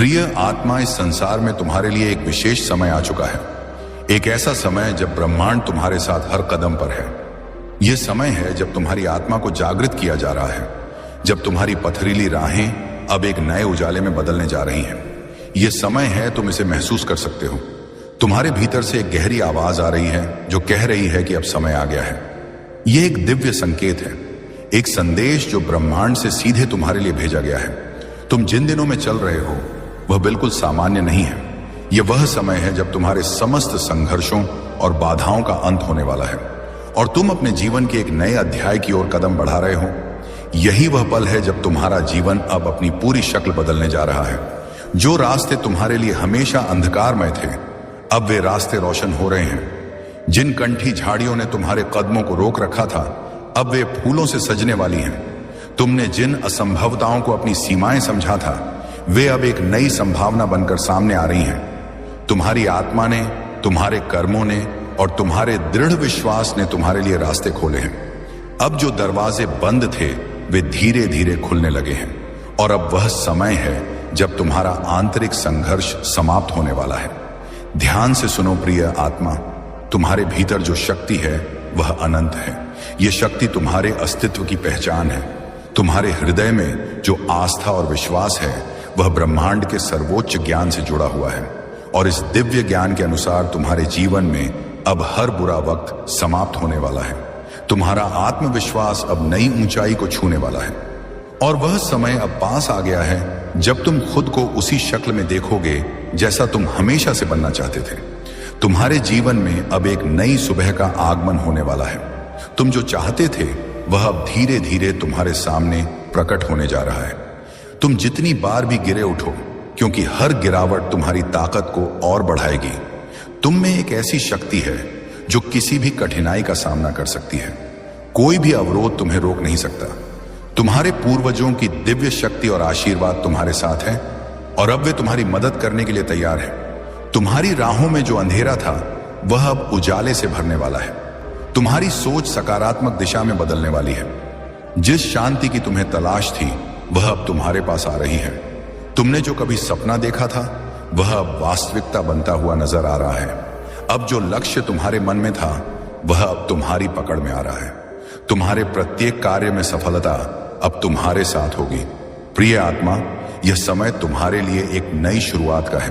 प्रिय आत्मा, इस संसार में तुम्हारे लिए एक विशेष समय आ चुका है। एक ऐसा समय जब ब्रह्मांड तुम्हारे साथ हर कदम पर है। यह समय है जब तुम्हारी आत्मा को जागृत किया जा रहा है, जब तुम्हारी पथरीली राहें अब एक नए उजाले में बदलने जा रही हैं। यह समय है, तुम इसे महसूस कर सकते हो। तुम्हारे भीतर से एक गहरी आवाज आ रही है जो कह रही है कि अब समय आ गया है। यह एक दिव्य संकेत है, एक संदेश जो ब्रह्मांड से सीधे तुम्हारे लिए भेजा गया है। तुम जिन दिनों में चल रहे हो वह बिल्कुल सामान्य नहीं है। यह वह समय है जब तुम्हारे समस्त संघर्षों और बाधाओं का अंत होने वाला है और तुम अपने जीवन के एक नए अध्याय की ओर कदम बढ़ा रहे हो। यही वह पल है जब तुम्हारा जीवन अब अपनी पूरी शक्ल बदलने जा रहा है। जो रास्ते तुम्हारे लिए हमेशा अंधकारमय थे, अब वे रास्ते रोशन हो रहे हैं। जिन कंठी झाड़ियों ने तुम्हारे कदमों को रोक रखा था, अब वे फूलों से सजने वाली हैं। तुमने जिन असंभवताओं को अपनी सीमाएं समझा था, वे अब एक नई संभावना बनकर सामने आ रही हैं। तुम्हारी आत्मा ने, तुम्हारे कर्मों ने और तुम्हारे दृढ़ विश्वास ने तुम्हारे लिए रास्ते खोले हैं। अब जो दरवाजे बंद थे वे धीरे धीरे खुलने लगे हैं और अब वह समय है जब तुम्हारा आंतरिक संघर्ष समाप्त होने वाला है। ध्यान से सुनो प्रिय आत्मा, तुम्हारे भीतर जो शक्ति है वह अनंत है। यह शक्ति तुम्हारे अस्तित्व की पहचान है। तुम्हारे हृदय में जो आस्था और विश्वास है वह ब्रह्मांड के सर्वोच्च ज्ञान से जुड़ा हुआ है और इस दिव्य ज्ञान के अनुसार तुम्हारे जीवन में अब हर बुरा वक्त समाप्त होने वाला है। तुम्हारा आत्मविश्वास अब नई ऊंचाई को छूने वाला है और वह समय अब पास आ गया है जब तुम खुद को उसी शक्ल में देखोगे जैसा तुम हमेशा से बनना चाहते थे। तुम्हारे जीवन में अब एक नई सुबह का आगमन होने वाला है। तुम जो चाहते थे वह अब धीरे धीरे तुम्हारे सामने प्रकट होने जा रहा है। तुम जितनी बार भी गिरे उठो, क्योंकि हर गिरावट तुम्हारी ताकत को और बढ़ाएगी। तुम में एक ऐसी शक्ति है जो किसी भी कठिनाई का सामना कर सकती है। कोई भी अवरोध तुम्हें रोक नहीं सकता। तुम्हारे पूर्वजों की दिव्य शक्ति और आशीर्वाद तुम्हारे साथ है और अब वे तुम्हारी मदद करने के लिए तैयार है। तुम्हारी राहों में जो अंधेरा था वह अब उजाले से भरने वाला है। तुम्हारी सोच सकारात्मक दिशा में बदलने वाली है। जिस शांति की तुम्हें तलाश थी वह अब तुम्हारे पास आ रही है। तुमने जो कभी सपना देखा था वह अब वास्तविकता बनता हुआ नजर आ रहा है। अब जो लक्ष्य तुम्हारे मन में था वह अब तुम्हारी पकड़ में आ रहा है। तुम्हारे प्रत्येक कार्य में सफलता अब तुम्हारे साथ होगी। प्रिय आत्मा, यह समय तुम्हारे लिए एक नई शुरुआत का है।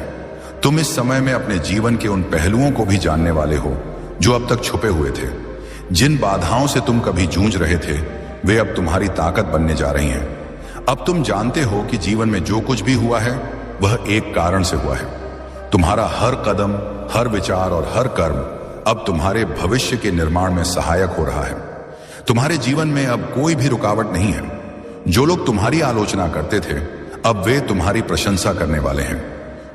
तुम इस समय में अपने जीवन के उन पहलुओं को भी जानने वाले हो जो अब तक छुपे हुए थे। जिन बाधाओं से तुम कभी जूझ रहे थे वे अब तुम्हारी ताकत बनने जा रही हैं। अब तुम जानते हो कि जीवन में जो कुछ भी हुआ है वह एक कारण से हुआ है। तुम्हारा हर कदम, हर विचार और हर कर्म अब तुम्हारे भविष्य के निर्माण में सहायक हो रहा है। तुम्हारे जीवन में अब कोई भी रुकावट नहीं है। जो लोग तुम्हारी आलोचना करते थे अब वे तुम्हारी प्रशंसा करने वाले हैं।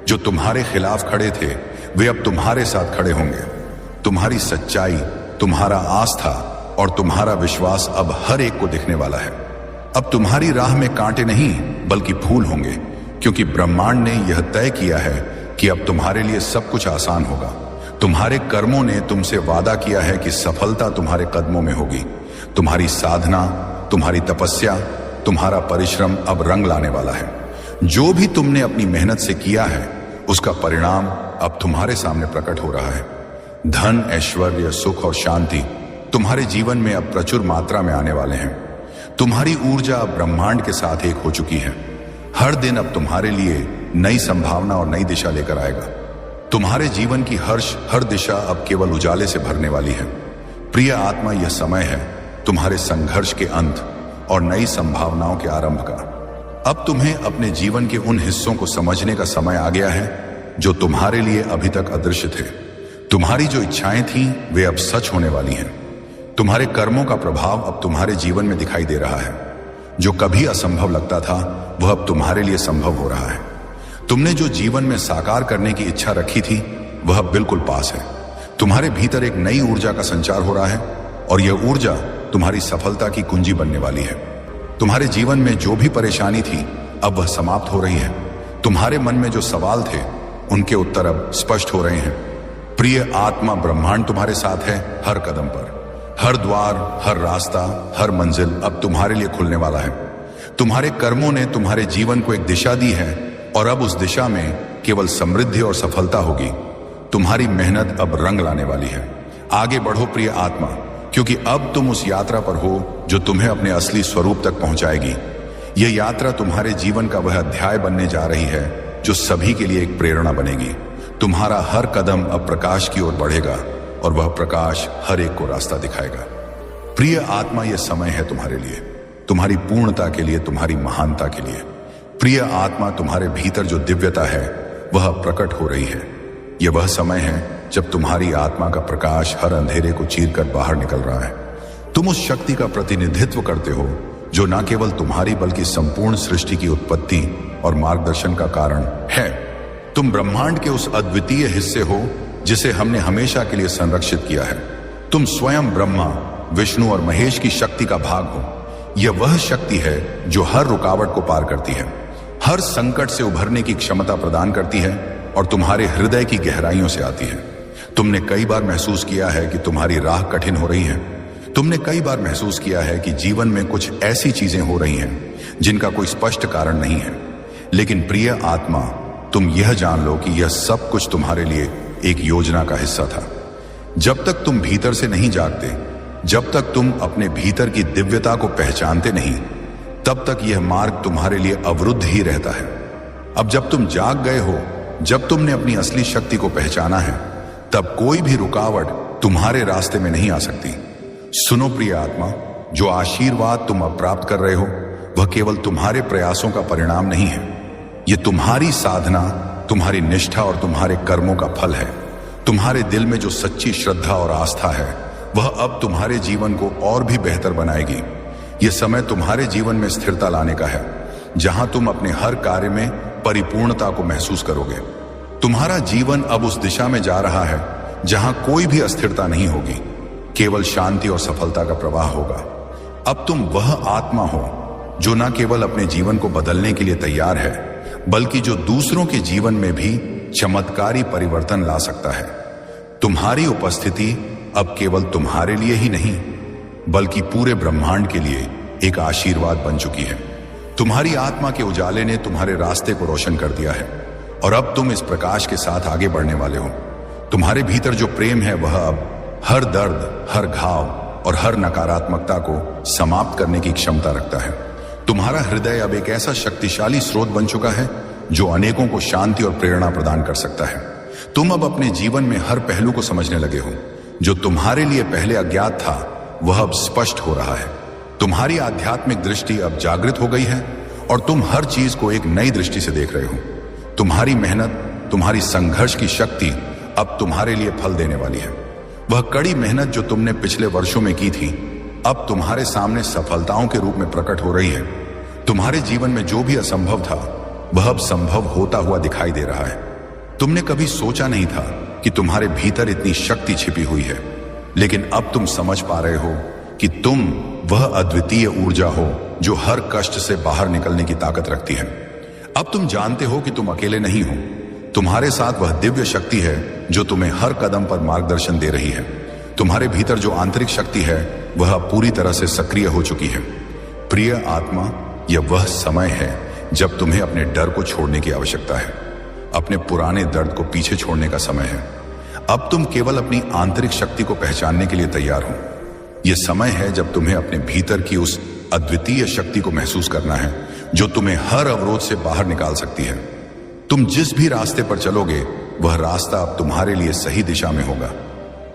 जो तुम्हारे खिलाफ खड़े थे वे अब तुम्हारे साथ खड़े होंगे। तुम्हारी सच्चाई, तुम्हारा आस्था और तुम्हारा विश्वास अब हर एक को दिखने वाला है। अब तुम्हारी राह में कांटे नहीं बल्कि फूल होंगे, क्योंकि ब्रह्मांड ने यह तय किया है कि अब तुम्हारे लिए सब कुछ आसान होगा। तुम्हारे कर्मों ने तुमसे वादा किया है कि सफलता तुम्हारे कदमों में होगी। तुम्हारी साधना, तुम्हारी तपस्या, तुम्हारा परिश्रम अब रंग लाने वाला है। जो भी तुमने अपनी मेहनत से किया है उसका परिणाम अब तुम्हारे सामने प्रकट हो रहा है। धन, ऐश्वर्य, सुख और शांति तुम्हारे जीवन में अब प्रचुर मात्रा में आने वाले हैं। तुम्हारी ऊर्जा अब ब्रह्मांड के साथ एक हो चुकी है। हर दिन अब तुम्हारे लिए नई संभावना और नई दिशा लेकर आएगा। तुम्हारे जीवन की हर दिशा अब केवल उजाले से भरने वाली है। प्रिय आत्मा, यह समय है तुम्हारे संघर्ष के अंत और नई संभावनाओं के आरंभ का। अब तुम्हें अपने जीवन के उन हिस्सों को समझने का समय आ गया है जो तुम्हारे लिए अभी तक अदृश्य थे। तुम्हारी जो इच्छाएं थीं वे अब सच होने वाली हैं। तुम्हारे कर्मों का प्रभाव अब तुम्हारे जीवन में दिखाई दे रहा है। जो कभी असंभव लगता था वह अब तुम्हारे लिए संभव हो रहा है। तुमने जो जीवन में साकार करने की इच्छा रखी थी वह अब बिल्कुल पास है। तुम्हारे भीतर एक नई ऊर्जा का संचार हो रहा है और यह ऊर्जा तुम्हारी सफलता की कुंजी बनने वाली है। तुम्हारे जीवन में जो भी परेशानी थी अब वह समाप्त हो रही है। तुम्हारे मन में जो सवाल थे उनके उत्तर अब स्पष्ट हो रहे हैं। प्रिय आत्मा, ब्रह्मांड तुम्हारे साथ है हर कदम पर। हर द्वार, हर रास्ता, हर मंजिल अब तुम्हारे लिए खुलने वाला है। तुम्हारे कर्मों ने तुम्हारे जीवन को एक दिशा दी है और अब उस दिशा में केवल समृद्धि और सफलता होगी। तुम्हारी मेहनत अब रंग लाने वाली है। आगे बढ़ो प्रिय आत्मा, क्योंकि अब तुम उस यात्रा पर हो जो तुम्हें अपने असली स्वरूप तक पहुंचाएगी। यह यात्रा तुम्हारे जीवन का वह अध्याय बनने जा रही है जो सभी के लिए एक प्रेरणा बनेगी। तुम्हारा हर कदम अब प्रकाश की ओर बढ़ेगा और वह प्रकाश हर एक को रास्ता दिखाएगा। प्रिय आत्मा, यह समय है तुम्हारे लिए, तुम्हारी पूर्णता के लिए, तुम्हारी महानता के लिए। प्रिय आत्मा, तुम्हारे भीतर जो दिव्यता है वह प्रकट हो रही है। यह वह समय है जब तुम्हारी आत्मा का प्रकाश हर अंधेरे को चीरकर बाहर निकल रहा है। तुम उस शक्ति का प्रतिनिधित्व करते हो जो न केवल तुम्हारी बल्कि संपूर्ण सृष्टि की उत्पत्ति और मार्गदर्शन का कारण है। तुम ब्रह्मांड के उस अद्वितीय हिस्से हो जिसे हमने हमेशा के लिए संरक्षित किया है। तुम स्वयं ब्रह्मा, विष्णु और महेश की शक्ति का भाग हो। यह वह शक्ति है जो हर रुकावट को पार करती है, हर संकट से उभरने की क्षमता प्रदान करती है और तुम्हारे हृदय की गहराइयों से आती है। तुमने कई बार महसूस किया है कि तुम्हारी राह कठिन हो रही है। तुमने कई बार महसूस किया है कि जीवन में कुछ ऐसी चीजें हो रही हैं जिनका कोई स्पष्ट कारण नहीं है। लेकिन प्रिय आत्मा, तुम यह जान लो कि यह सब कुछ तुम्हारे लिए एक योजना का हिस्सा था। जब तक तुम भीतर से नहीं जागते, जब तक तुम अपने भीतर की दिव्यता को पहचानते नहीं, तब तक यह मार्ग तुम्हारे लिए अवरुद्ध ही रहता है। अब जब तुम जाग गए हो, जब तुमने अपनी असली शक्ति को पहचाना है, तब कोई भी रुकावट तुम्हारे रास्ते में नहीं आ सकती। सुनो प्रिय आत्मा, जो आशीर्वाद तुम अब प्राप्त कर रहे हो वह केवल तुम्हारे प्रयासों का परिणाम नहीं है। यह तुम्हारी साधना, तुम्हारी निष्ठा और तुम्हारे कर्मों का फल है। तुम्हारे दिल में जो सच्ची श्रद्धा और आस्था है वह अब तुम्हारे जीवन को और भी बेहतर बनाएगी। यह समय तुम्हारे जीवन में स्थिरता लाने का है, जहां तुम अपने हर कार्य में परिपूर्णता को महसूस करोगे। तुम्हारा जीवन अब उस दिशा में जा रहा है जहां कोई भी अस्थिरता नहीं होगी, केवल शांति और सफलता का प्रवाह होगा। अब तुम वह आत्मा हो जो न केवल अपने जीवन को बदलने के लिए तैयार है, बल्कि जो दूसरों के जीवन में भी चमत्कारी परिवर्तन ला सकता है। तुम्हारी उपस्थिति अब केवल तुम्हारे लिए ही नहीं, बल्कि पूरे ब्रह्मांड के लिए एक आशीर्वाद बन चुकी है। तुम्हारी आत्मा के उजाले ने तुम्हारे रास्ते को रोशन कर दिया है और अब तुम इस प्रकाश के साथ आगे बढ़ने वाले हो। तुम्हारे भीतर जो प्रेम है वह अब हर दर्द, हर घाव और हर नकारात्मकता को समाप्त करने की क्षमता रखता है। तुम्हारा हृदय अब एक ऐसा शक्तिशाली स्रोत बन चुका है जो अनेकों को शांति और प्रेरणा प्रदान कर सकता है। तुम अब अपने जीवन में हर पहलू को समझने लगे हो। जो तुम्हारे लिए पहले अज्ञात था वह अब स्पष्ट हो रहा है। तुम्हारी आध्यात्मिक दृष्टि अब जागृत हो गई है और तुम हर चीज को एक नई दृष्टि से देख रहे हो। तुम्हारी मेहनत, तुम्हारी संघर्ष की शक्ति अब तुम्हारे लिए फल देने वाली है। वह कड़ी मेहनत जो तुमने पिछले वर्षों में की थी अब तुम्हारे सामने सफलताओं के रूप में प्रकट हो रही है। तुम्हारे जीवन में जो भी असंभव था वह अब संभव होता हुआ दिखाई दे रहा है। तुमने कभी सोचा नहीं था कि तुम्हारे भीतर इतनी शक्ति छिपी हुई है, लेकिन अब तुम समझ पा रहे हो कि तुम वह अद्वितीय ऊर्जा हो जो हर कष्ट से बाहर निकलने की ताकत रखती है। अब तुम जानते हो कि तुम अकेले नहीं हो। तुम्हारे साथ वह दिव्य शक्ति है जो तुम्हें हर कदम पर मार्गदर्शन दे रही है। तुम्हारे भीतर जो आंतरिक शक्ति है वह पूरी तरह से सक्रिय हो चुकी है। प्रिय आत्मा, यह वह समय है जब तुम्हें अपने डर को छोड़ने की आवश्यकता है। अपने पुराने दर्द को पीछे छोड़ने का समय है। अब तुम केवल अपनी आंतरिक शक्ति को पहचानने के लिए तैयार हो। यह समय है जब तुम्हें अपने भीतर की उस अद्वितीय शक्ति को महसूस करना है जो तुम्हें हर अवरोध से बाहर निकाल सकती है। तुम जिस भी रास्ते पर चलोगे वह रास्ता अब तुम्हारे लिए सही दिशा में होगा।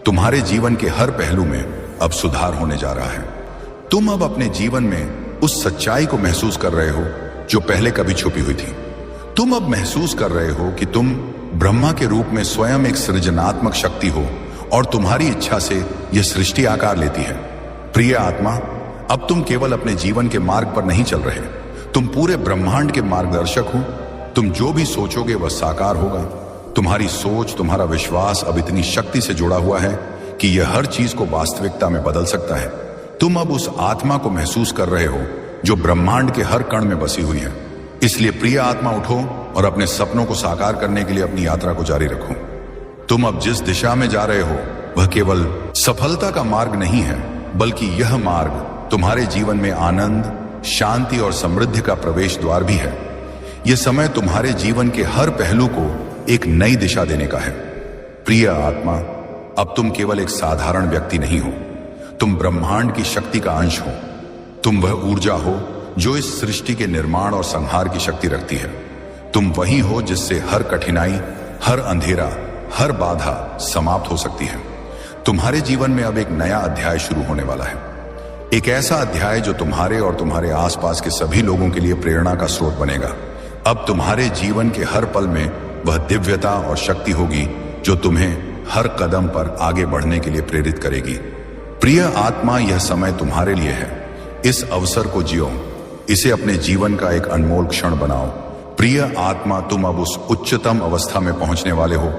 तुम्हारे जीवन के हर पहलू में अब सुधार होने जा रहा है। तुम अब अपने जीवन में उस सच्चाई को महसूस कर रहे हो जो पहले कभी छुपी हुई थी। तुम अब महसूस कर रहे हो कि तुम ब्रह्मा के रूप में स्वयं एक सृजनात्मक शक्ति हो और तुम्हारी इच्छा से यह सृष्टि आकार लेती है। प्रिय आत्मा, अब तुम केवल अपने जीवन के मार्ग पर नहीं चल रहे, तुम पूरे ब्रह्मांड के मार्गदर्शक हो। तुम जो भी सोचोगे वह साकार होगा। तुम्हारी सोच, तुम्हारा विश्वास अब इतनी शक्ति से जुड़ा हुआ है कि यह हर चीज को वास्तविकता में बदल सकता है। तुम अब उस आत्मा को महसूस कर रहे हो जो ब्रह्मांड के हर कण में बसी हुई है। इसलिए प्रिय आत्मा, उठो और अपने सपनों को साकार करने के लिए अपनी यात्रा को जारी रखो। तुम अब जिस दिशा में जा रहे हो वह केवल सफलता का मार्ग नहीं है, बल्कि यह मार्ग तुम्हारे जीवन में आनंद, शांति और समृद्धि का प्रवेश द्वार भी है। यह समय तुम्हारे जीवन के हर पहलू को एक नई दिशा देने का है। प्रिय आत्मा, अब तुम केवल एक साधारण व्यक्ति नहीं हो, तुम ब्रह्मांड की शक्ति का अंश हो। तुम वह ऊर्जा हो जो इस सृष्टि के निर्माण और संहार की शक्ति रखती है। तुम वही हो जिससे हर कठिनाई, हर अंधेरा, हर बाधा समाप्त हो सकती है। तुम्हारे जीवन में अब एक नया अध्याय शुरू होने वाला है, एक ऐसा अध्याय जो तुम्हारे और तुम्हारे आसपास के सभी लोगों के लिए प्रेरणा का स्रोत बनेगा। अब तुम्हारे जीवन के हर पल में वह दिव्यता और शक्ति होगी जो तुम्हें हर कदम पर आगे बढ़ने के लिए प्रेरित करेगी। प्रिय आत्मा, यह समय तुम्हारे लिए है। इस अवसर को जियो, इसे अपने जीवन का एक अनमोल क्षण बनाओ। प्रिय आत्मा, तुम अब उस उच्चतम अवस्था में पहुंचने वाले हो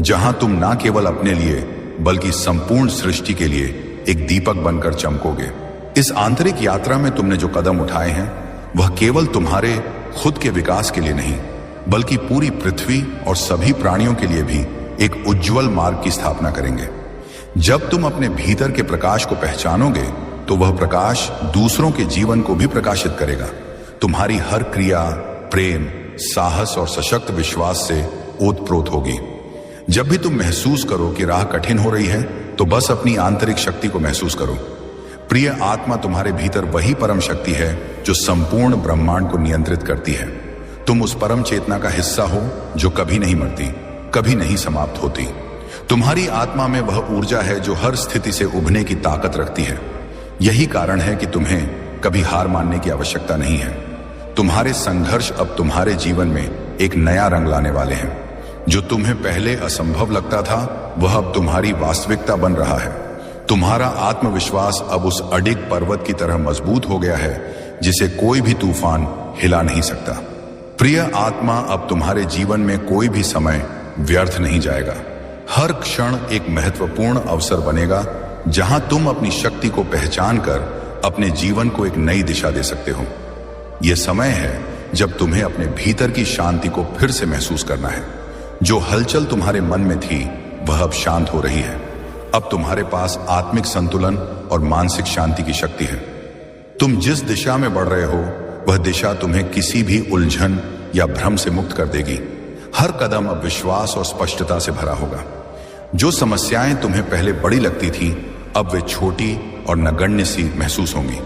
जहां तुम ना केवल अपने लिए बल्कि संपूर्ण सृष्टि के लिए एक दीपक बनकर चमकोगे। इस आंतरिक यात्रा में तुमने जो कदम उठाए हैं वह केवल तुम्हारे खुद के विकास के लिए नहीं बल्कि पूरी पृथ्वी और सभी प्राणियों के लिए भी एक उज्जवल मार्ग की स्थापना करेंगे। जब तुम अपने भीतर के प्रकाश को पहचानोगे तो वह प्रकाश दूसरों के जीवन को भी प्रकाशित करेगा। तुम्हारी हर क्रिया प्रेम, साहस और सशक्त विश्वास से ओतप्रोत होगी। जब भी तुम महसूस करो कि राह कठिन हो रही है तो बस अपनी आंतरिक शक्ति को महसूस करो। प्रिय आत्मा, तुम्हारे भीतर वही परम शक्ति है जो संपूर्ण ब्रह्मांड को नियंत्रित करती है। तुम उस परम चेतना का हिस्सा हो जो कभी नहीं मरती, कभी नहीं समाप्त होती। तुम्हारी आत्मा में वह ऊर्जा है जो हर स्थिति से उभरने की ताकत रखती है। यही कारण है कि तुम्हें कभी हार मानने की आवश्यकता नहीं है। तुम्हारे संघर्ष अब तुम्हारे जीवन में एक नया रंग लाने वाले हैं। जो तुम्हें पहले असंभव लगता था वह अब तुम्हारी वास्तविकता बन रहा है। तुम्हारा आत्मविश्वास अब उस अडिग पर्वत की तरह मजबूत हो गया है जिसे कोई भी तूफान हिला नहीं सकता। प्रिय आत्मा, अब तुम्हारे जीवन में कोई भी समय व्यर्थ नहीं जाएगा। हर क्षण एक महत्वपूर्ण अवसर बनेगा जहां तुम अपनी शक्ति को पहचान कर अपने जीवन को एक नई दिशा दे सकते हो। यह समय है जब तुम्हें अपने भीतर की शांति को फिर से महसूस करना है। जो हलचल तुम्हारे मन में थी वह अब शांत हो रही है। अब तुम्हारे पास आत्मिक संतुलन और मानसिक शांति की शक्ति है। तुम जिस दिशा में बढ़ रहे हो वह दिशा तुम्हें किसी भी उलझन या भ्रम से मुक्त कर देगी। हर कदम अब विश्वास और स्पष्टता से भरा होगा। जो समस्याएं तुम्हें पहले बड़ी लगती थी अब वे छोटी और नगण्य सी महसूस होंगी,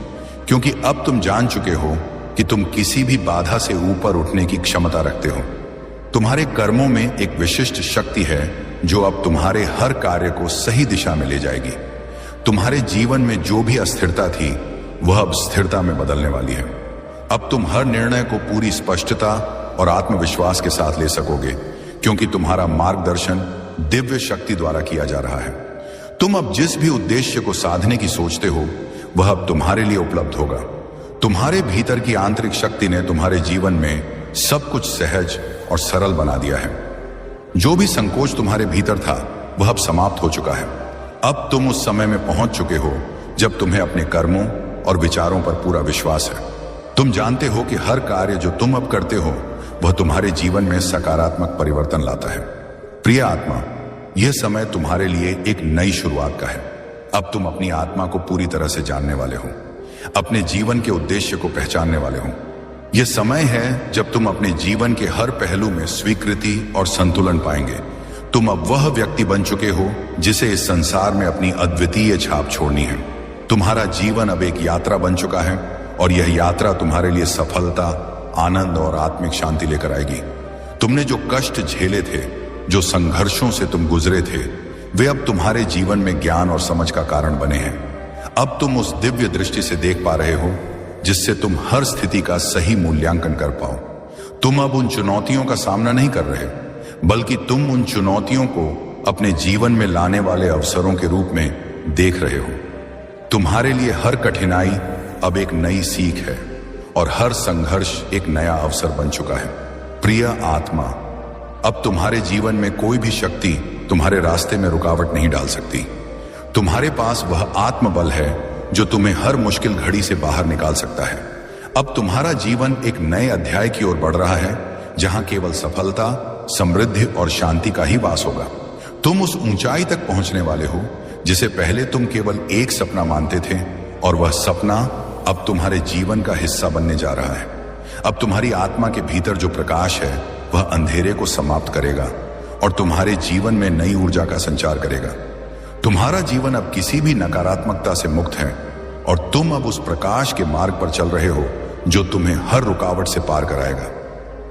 क्योंकि अब तुम जान चुके हो कि तुम किसी भी बाधा से ऊपर उठने की क्षमता रखते हो। तुम्हारे कर्मों में एक विशिष्ट शक्ति है जो अब तुम्हारे हर कार्य को सही दिशा में ले जाएगी। तुम्हारे जीवन में जो भी अस्थिरता थी वह अब स्थिरता में बदलने वाली है। अब तुम हर निर्णय को पूरी स्पष्टता और आत्मविश्वास के साथ ले सकोगे, क्योंकि तुम्हारा मार्गदर्शन दिव्य शक्ति द्वारा किया जा रहा है। तुम अब जिस भी उद्देश्य को साधने की सोचते हो वह अब तुम्हारे लिए उपलब्ध होगा। तुम्हारे भीतर की आंतरिक शक्ति ने तुम्हारे जीवन में सब कुछ सहज और सरल बना दिया है। जो भी संकोच तुम्हारे भीतर था वह अब समाप्त हो चुका है। अब तुम उस समय में पहुंच चुके हो जब तुम्हें अपने कर्मों और विचारों पर पूरा विश्वास है। तुम जानते हो कि हर कार्य जो तुम अब करते हो वह तुम्हारे जीवन में सकारात्मक परिवर्तन लाता है। प्रिय आत्मा, यह समय तुम्हारे लिए एक नई शुरुआत का है। अब तुम अपनी आत्मा को पूरी तरह से जानने वाले हो, अपने जीवन के उद्देश्य को पहचानने वाले हो। यह समय है जब तुम अपने जीवन के हर पहलू में स्वीकृति और संतुलन पाएंगे। तुम अब वह व्यक्ति बन चुके हो जिसे इस संसार में अपनी अद्वितीय छाप छोड़नी है। तुम्हारा जीवन अब एक यात्रा बन चुका है और यह यात्रा तुम्हारे लिए सफलता, आनंद और आत्मिक शांति लेकर आएगी। तुमने जो कष्ट झेले थे, जो संघर्षों से तुम गुजरे थे, वे अब तुम्हारे जीवन में ज्ञान और समझ का कारण बने हैं। अब तुम उस दिव्य दृष्टि से देख पा रहे हो जिससे तुम हर स्थिति का सही मूल्यांकन कर पाओ। तुम अब उन चुनौतियों का सामना नहीं कर रहे, बल्कि तुम उन चुनौतियों को अपने जीवन में लाने वाले अवसरों के रूप में देख रहे हो। तुम्हारे लिए हर कठिनाई अब एक नई सीख है और हर संघर्ष एक नया अवसर बन चुका है। प्रिय आत्मा, अब तुम्हारे जीवन में कोई भी शक्ति तुम्हारे रास्ते में रुकावट नहीं डाल सकती। तुम्हारे पास वह आत्मबल है जो तुम्हें हर मुश्किल घड़ी से बाहर निकाल सकता है। अब तुम्हारा जीवन एक नए अध्याय की ओर बढ़ रहा है जहां केवल सफलता, समृद्धि और शांति का ही वास होगा। तुम उस ऊंचाई तक पहुंचने वाले हो जिसे पहले तुम केवल एक सपना मानते थे और वह सपना अब तुम्हारे जीवन का हिस्सा बनने जा रहा है। अब तुम्हारी आत्मा के भीतर जो प्रकाश है वह अंधेरे को समाप्त करेगा और तुम्हारे जीवन में नई ऊर्जा का संचार करेगा। तुम्हारा जीवन अब किसी भी नकारात्मकता से मुक्त है और तुम अब उस प्रकाश के मार्ग पर चल रहे हो जो तुम्हें हर रुकावट से पार कराएगा।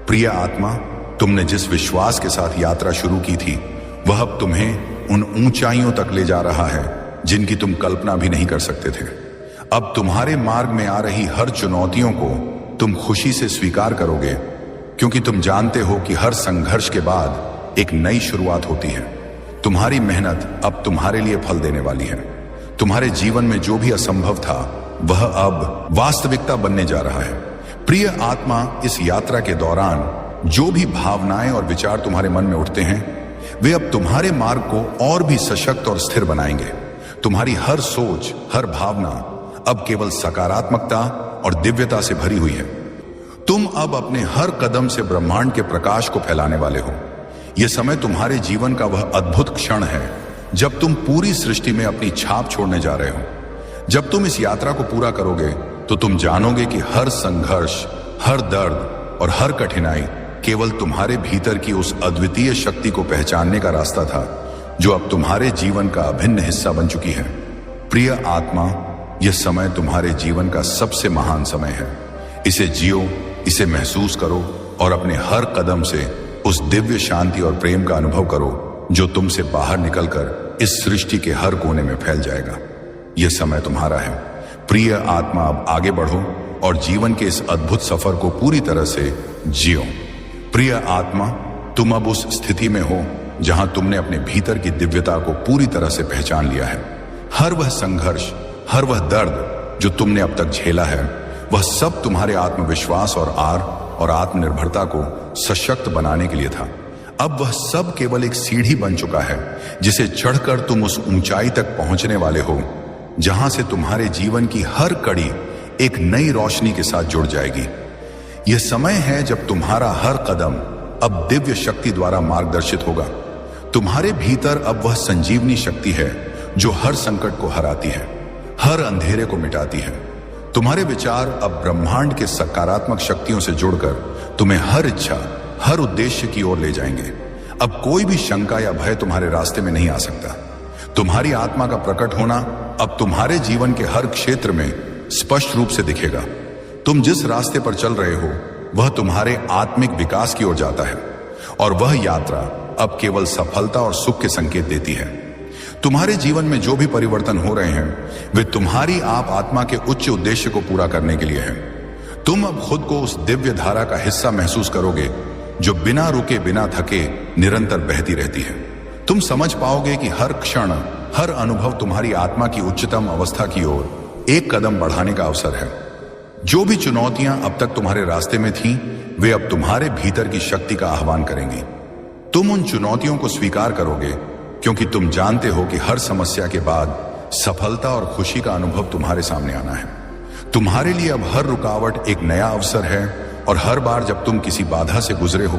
प्रिय आत्मा, तुमने जिस विश्वास के साथ यात्रा शुरू की थी वह अब तुम्हें उन ऊंचाइयों तक ले जा रहा है जिनकी तुम कल्पना भी नहीं कर सकते थे। अब तुम्हारे मार्ग में आ रही हर चुनौतियों को तुम खुशी से स्वीकार करोगे, क्योंकि तुम जानते हो कि हर संघर्ष के बाद एक नई शुरुआत होती है। तुम्हारी मेहनत अब तुम्हारे लिए फल देने वाली है। तुम्हारे जीवन में जो भी असंभव था वह अब वास्तविकता बनने जा रहा है। प्रिय आत्मा, इस यात्रा के दौरान जो भी भावनाएं और विचार तुम्हारे मन में उठते हैं वे अब तुम्हारे मार्ग को और भी सशक्त और स्थिर बनाएंगे। तुम्हारी हर सोच, हर भावना अब केवल सकारात्मकता और दिव्यता से भरी हुई है। तुम अब अपने हर कदम से ब्रह्मांड के प्रकाश को फैलाने वाले हो। यह समय तुम्हारे जीवन का वह अद्भुत क्षण है जब तुम पूरी सृष्टि में अपनी छाप छोड़ने जा रहे हो। जब तुम इस यात्रा को पूरा करोगे तो तुम जानोगे कि हर संघर्ष, हर दर्द और हर कठिनाई केवल तुम्हारे भीतर की उस अद्वितीय शक्ति को पहचानने का रास्ता था जो अब तुम्हारे जीवन का अभिन्न हिस्सा बन चुकी है। प्रिय आत्मा, यह समय तुम्हारे जीवन का सबसे महान समय है। इसे जियो, इसे महसूस करो और अपने हर कदम से उस दिव्य शांति और प्रेम का अनुभव करो जो तुमसे बाहर निकलकर इस सृष्टि के हर कोने में फैल जाएगा। यह समय तुम्हारा है। प्रिय आत्मा, अब आगे बढ़ो और जीवन के इस अद्भुत सफर को पूरी तरह से जियो। प्रिय आत्मा, तुम अब उस स्थिति में हो जहां तुमने अपने भीतर की दिव्यता को पूरी तरह से पहचान लिया है। हर वह संघर्ष, हर वह दर्द जो तुमने अब तक झेला है वह सब तुम्हारे आत्मविश्वास और आत्मनिर्भरता को सशक्त बनाने के लिए था। अब वह सब केवल एक सीढ़ी बन चुका है जिसे चढ़कर तुम उस ऊंचाई तक पहुंचने वाले हो जहां से तुम्हारे जीवन की हर कड़ी एक नई रोशनी के साथ जुड़ जाएगी। यह समय है जब तुम्हारा हर कदम अब दिव्य शक्ति द्वारा मार्गदर्शित होगा। तुम्हारे भीतर अब वह संजीवनी शक्ति है जो हर संकट को हराती है, हर अंधेरे को मिटाती है। तुम्हारे विचार अब ब्रह्मांड के सकारात्मक शक्तियों से जुड़कर तुम्हें हर इच्छा, हर उद्देश्य की ओर ले जाएंगे। अब कोई भी शंका या भय तुम्हारे रास्ते में नहीं आ सकता। तुम्हारी आत्मा का प्रकट होना अब तुम्हारे जीवन के हर क्षेत्र में स्पष्ट रूप से दिखेगा। तुम जिस रास्ते पर चल रहे हो वह तुम्हारे आत्मिक विकास की ओर जाता है और वह यात्रा अब केवल सफलता और सुख के संकेत देती है। तुम्हारे जीवन में जो भी परिवर्तन हो रहे हैं वे तुम्हारी आप आत्मा के उच्च उद्देश्य को पूरा करने के लिए हैं। तुम अब खुद को उस दिव्य धारा का हिस्सा महसूस करोगे जो बिना रुके, बिना थके निरंतर बहती रहती है। तुम समझ पाओगे कि हर क्षण, हर अनुभव तुम्हारी आत्मा की उच्चतम अवस्था की ओर एक कदम बढ़ाने का अवसर है। जो भी चुनौतियां अब तक तुम्हारे रास्ते में थीं, वे अब तुम्हारे भीतर की शक्ति का आह्वान करेंगी। तुम उन चुनौतियों को स्वीकार करोगे क्योंकि तुम जानते हो कि हर समस्या के बाद सफलता और खुशी का अनुभव तुम्हारे सामने आना है। तुम्हारे लिए अब हर रुकावट एक नया अवसर है और हर बार जब तुम किसी बाधा से गुजरे हो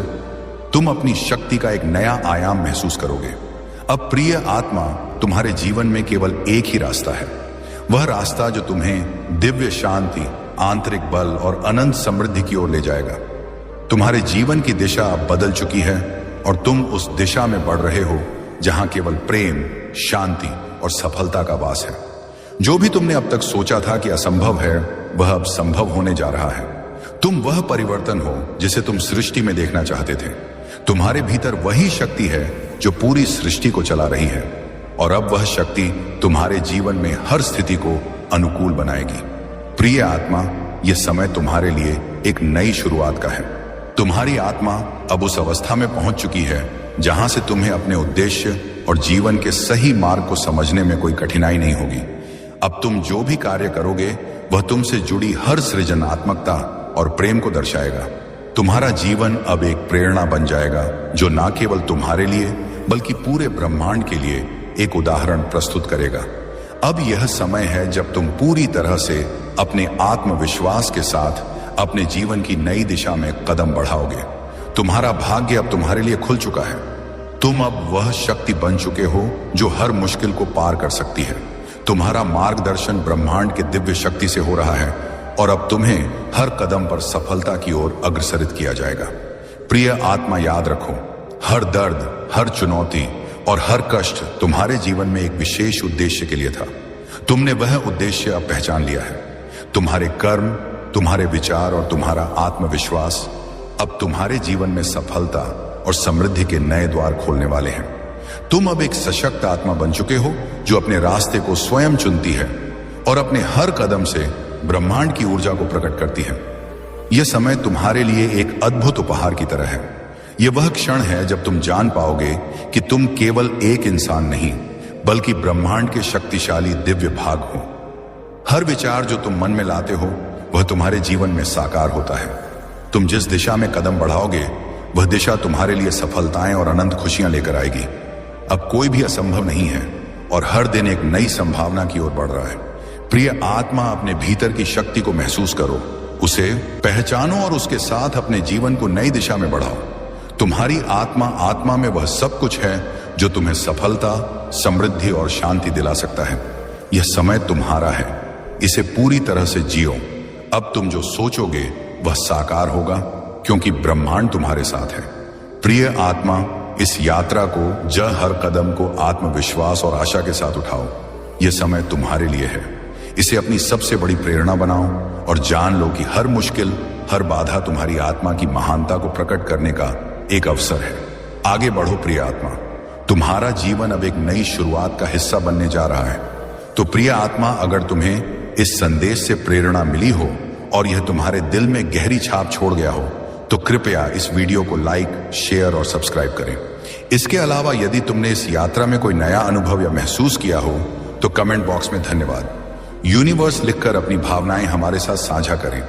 तुम अपनी शक्ति का एक नया आयाम महसूस करोगे। अब प्रिय आत्मा, तुम्हारे जीवन में केवल एक ही रास्ता है, वह रास्ता जो तुम्हें दिव्य शांति, आंतरिक बल और अनंत समृद्धि की ओर ले जाएगा। तुम्हारे जीवन की दिशा अब बदल चुकी है और तुम उस दिशा में बढ़ रहे हो जहां केवल प्रेम, शांति और सफलता का वास है। जो भी तुमने अब तक सोचा था कि असंभव है वह अब संभव होने जा रहा है। तुम वह परिवर्तन हो जिसे तुम सृष्टि में देखना चाहते थे। तुम्हारे भीतर वही शक्ति है जो पूरी सृष्टि को चला रही है और अब वह शक्ति तुम्हारे जीवन में हर स्थिति को अनुकूल बनाएगी। प्रिय आत्मा, यह समय तुम्हारे लिए एक नई शुरुआत का है। तुम्हारी आत्मा अब उस अवस्था में पहुंच चुकी है जहां से तुम्हें अपने उद्देश्य और जीवन के सही मार्ग को समझने में कोई कठिनाई नहीं होगी। अब तुम जो भी कार्य करोगे वह तुमसे जुड़ी हर सृजनात्मकता और प्रेम को दर्शाएगा। तुम्हारा जीवन अब एक प्रेरणा बन जाएगा जो न केवल तुम्हारे लिए बल्कि पूरे ब्रह्मांड के लिए एक उदाहरण प्रस्तुत करेगा। अब यह समय है जब तुम पूरी तरह से अपने आत्मविश्वास के साथ अपने जीवन की नई दिशा में कदम बढ़ाओगे। तुम्हारा भाग्य अब तुम्हारे लिए खुल चुका है। तुम अब वह शक्ति बन चुके हो जो हर मुश्किल को पार कर सकती है। तुम्हारा मार्गदर्शन ब्रह्मांड के दिव्य शक्ति से हो रहा है और अब तुम्हें हर कदम पर सफलता की ओर अग्रसरित किया जाएगा। प्रिय आत्मा, याद रखो, हर दर्द, हर चुनौती और हर कष्ट तुम्हारे जीवन में एक विशेष उद्देश्य के लिए था। तुमने वह उद्देश्य अब पहचान लिया है। तुम्हारे कर्म, तुम्हारे विचार और तुम्हारा आत्मविश्वास अब तुम्हारे जीवन में सफलता और समृद्धि के नए द्वार खोलने वाले हैं। तुम अब एक सशक्त आत्मा बन चुके हो जो अपने रास्ते को स्वयं चुनती है और अपने हर कदम से ब्रह्मांड की ऊर्जा को प्रकट करती है। यह समय तुम्हारे लिए एक अद्भुत उपहार की तरह है। यह वह क्षण है जब तुम जान पाओगे कि तुम केवल एक इंसान नहीं, बल्कि ब्रह्मांड के शक्तिशाली दिव्य भाग हो। हर विचार जो तुम मन में लाते हो वह तुम्हारे जीवन में साकार होता है। तुम जिस दिशा में कदम बढ़ाओगे वह दिशा तुम्हारे लिए सफलताएं और अनंत खुशियां लेकर आएगी। अब कोई भी असंभव नहीं है और हर दिन एक नई संभावना की ओर बढ़ रहा है। प्रिय आत्मा, अपने भीतर की शक्ति को महसूस करो, उसे पहचानो और उसके साथ अपने जीवन को नई दिशा में बढ़ाओ। तुम्हारी आत्मा में वह सब कुछ है जो तुम्हें सफलता, समृद्धि और शांति दिला सकता है। यह समय तुम्हारा है, इसे पूरी तरह से जियो। अब तुम जो सोचोगे वह साकार होगा, क्योंकि ब्रह्मांड तुम्हारे साथ है। प्रिय आत्मा, इस यात्रा को, हर कदम को आत्मविश्वास और आशा के साथ उठाओ। यह समय तुम्हारे लिए है। इसे अपनी सबसे बड़ी प्रेरणा बनाओ और जान लो कि हर मुश्किल, हर बाधा तुम्हारी आत्मा की महानता को प्रकट करने का एक अवसर है। आगे बढ़ो प्रिय आत्मा, तुम्हारा जीवन अब एक नई शुरुआत का हिस्सा बनने जा रहा है। तो प्रिय आत्मा, अगर तुम्हें इस संदेश से प्रेरणा मिली हो और यह तुम्हारे दिल में गहरी छाप छोड़ गया हो तो कृपया इस वीडियो को लाइक, शेयर और सब्सक्राइब करें। इसके अलावा यदि तुमने इस यात्रा में कोई नया अनुभव या महसूस किया हो तो कमेंट बॉक्स में धन्यवाद, यूनिवर्स लिखकर अपनी भावनाएं हमारे साथ साझा करें।